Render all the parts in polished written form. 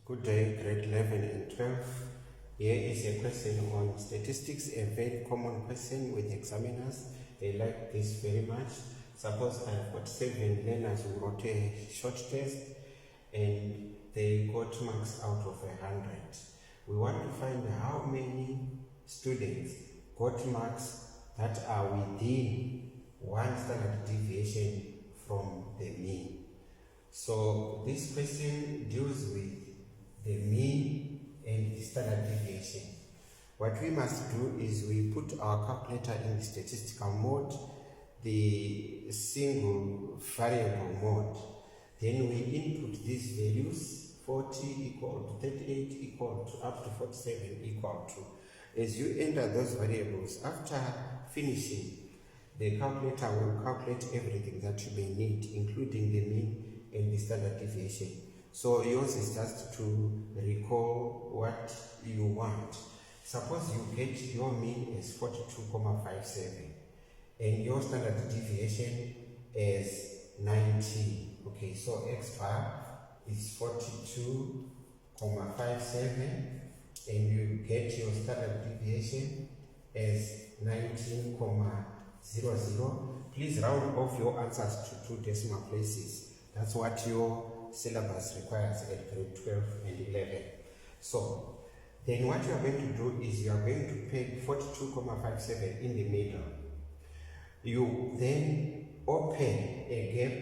Good day, grade 11 and 12. Here is a question on statistics, a very common question with examiners. They like this very much. Suppose I've got 7 learners who wrote a short test and they got marks out of 100. We want to find how many students got marks that are within 1 standard deviation from the mean. So this question deals with the mean and the standard deviation. What we must do is we put our calculator in the statistical mode, the single variable mode. Then we input these values, 40 equal to 38 equal to up to 47 equal to. As you enter those variables, after finishing, the calculator will calculate everything that you may need, including the mean and the standard deviation. So yours is just to recall what you want. Suppose you get your mean as 42.57 and your standard deviation is 19. Okay, so x bar is 42.57 and you get your standard deviation as 19.00. Please round off your answers to 2 decimal places. That's what your syllabus requires at grade 12 and 11. So then what you are going to do is you are going to peg 42.57 in the middle. You then open a gap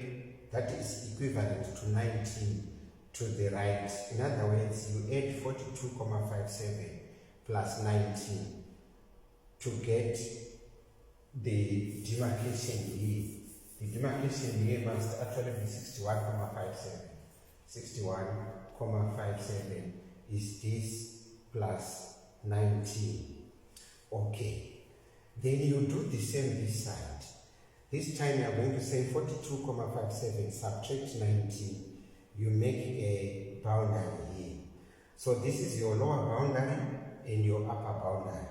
that is equivalent to 19 to the right. In other words, you add 42.57 plus 19 to get the demarcation here. The demarcation here must actually be 61.57. 61.57 is this plus 19. Okay. Then you do the same this side. This time you are going to say 42.57 subtract 19. You make a boundary here. So this is your lower boundary and your upper boundary.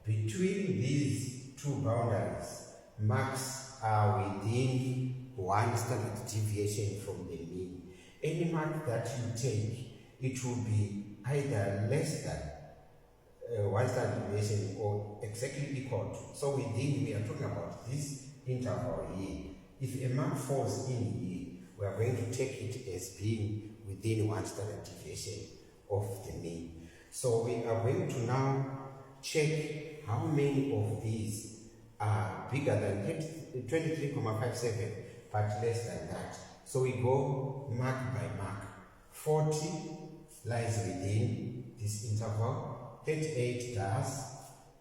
Between these two boundaries, marks are within 1 standard deviation from the mean. Any mark that you take, it will be either less than 1 standard deviation or exactly equal to. So within, we are talking about this interval here. If a mark falls in here, we are going to take it as being within 1 standard deviation of the mean. So we are going to now check how many of these are bigger than 23.57 but less than that. So we go mark by mark. 40 lies within this interval, 38 does,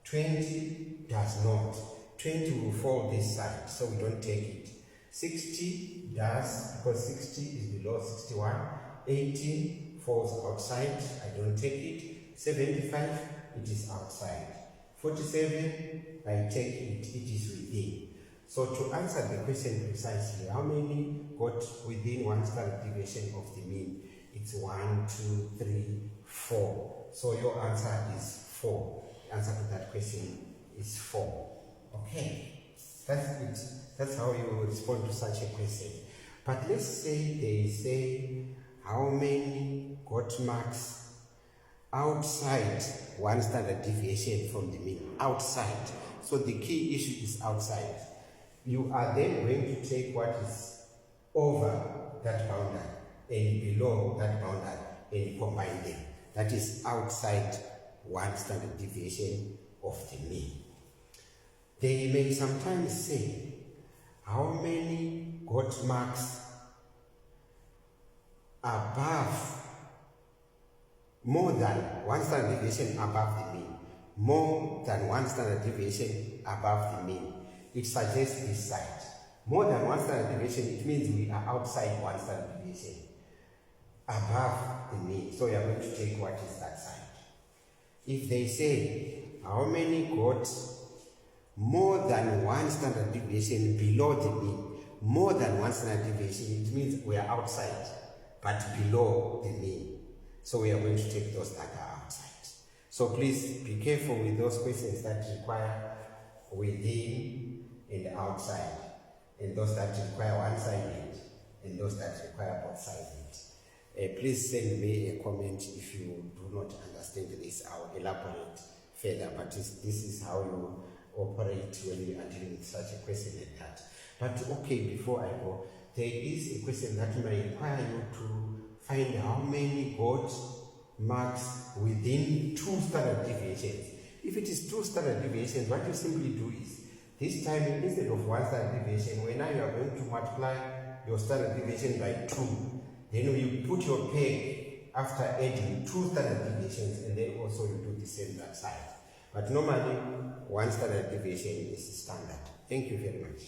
20 does not. 20 will fall this side, so we don't take it. 60 does, because 60 is below 61. 18 falls outside, I don't take it. 75, it is outside. 47, I take it, it is within. So to answer the question precisely, how many got within 1 standard deviation of the mean? It's 1, 2, 3, 4. So your answer is 4. The answer to that question is 4. Okay, that's it. That's how you respond to such a question. But let's say they say how many got marks outside 1 standard deviation from the mean. Outside. So the key issue is outside. You are then going to take what is over that boundary and below that boundary and combine them. That is outside 1 standard deviation of the mean. They may sometimes say, how many got marks above, more than 1 standard deviation above the mean? More than 1 standard deviation above the mean. It suggests this side. More than 1 standard deviation, it means we are outside 1 standard deviation. Above the mean. So we are going to take what is that side. If they say, how many got more than 1 standard deviation below the mean? More than 1 standard deviation, it means we are outside, but below the mean. So we are going to take those that are outside. So please be careful with those questions that require within and outside, and those that require one-sided, and those that require both-sided. Please send me a comment if you do not understand this. I'll elaborate further, but this is how you operate when you are dealing with such a question like that. But okay, before I go, there is a question that may require you to find how many got marks within 2 standard deviations. If it is 2 standard deviations, what you simply do is, this time instead of 1 standard deviation, when now you are going to multiply your standard deviation by 2, then you put your peg after adding 2 standard deviations, and then also you do the same that side. But normally, 1 standard deviation is standard. Thank you very much.